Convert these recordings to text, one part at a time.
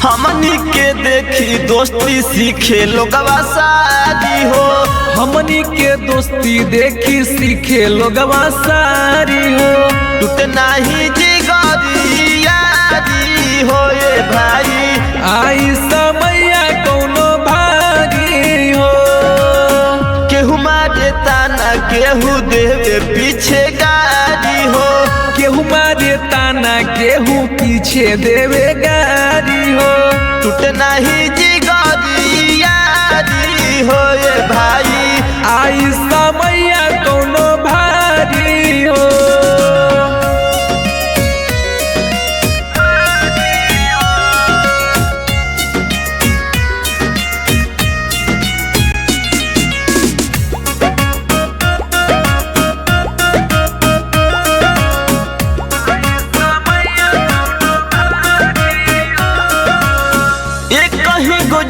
हमनी के देखी दोस्ती सीखे लोगवा सारी हो। हमनी के दोस्ती देखी सीखे लोगवा सारी हो। टूटे नाही जिगरी यारी हो ये भाई, आई समैया कौनो भागी हो। केहू मारे ताना केहू देवे पीछे गाड़ी हो। केहू मारे ताना केहू पीछे देवे गारी हो। टूटे नाही जिगरी यारी हो ये भाई, आई समैया कौनो भारी हो।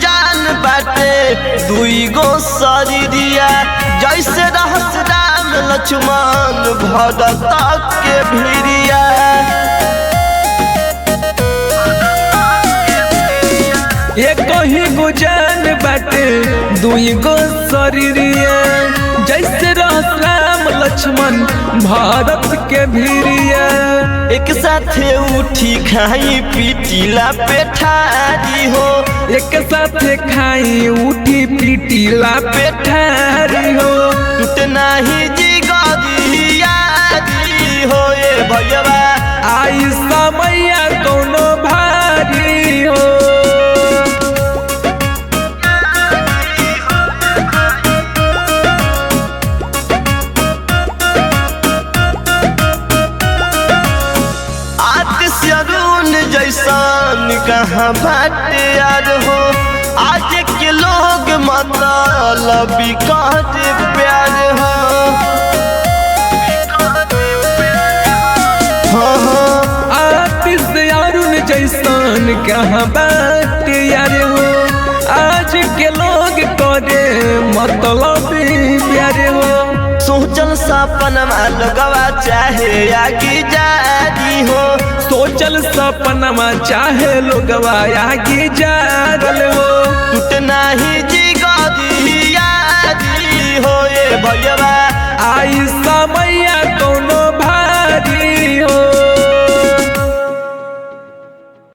जान बाटे दुई गो शरीरिया, जैसे रहस राम लक्ष्मण भरत के भिरिया। एक ही गो जान बाटे दुई गो शरीरिया, जैसे रहस राम लक्ष्मण भरत के भिरिया। एक साथे उठी खाई पीटीला पेठारी हो। एक साथे खाई उठी पीटीला पेठारी हो। टूटे नाही जिगरी यारी हो ये भैया, आई समैया कौनो भारी हो। जैसन कहाँ बाटे यार हो। आज के लोग मतलबी कहते प्यार हो। आतिश अरुण जैसन कहाँ बाटे यार हो। आज के लोग करे मतलबी प्यार हो। सोचल सपनमा लोगवा चाहे आगे जारी हो। सोचल सपनमा चाहे लोगवा आगे जारल हो। टूटे नाही जिगरी यारी हो ये भैया, आई समैया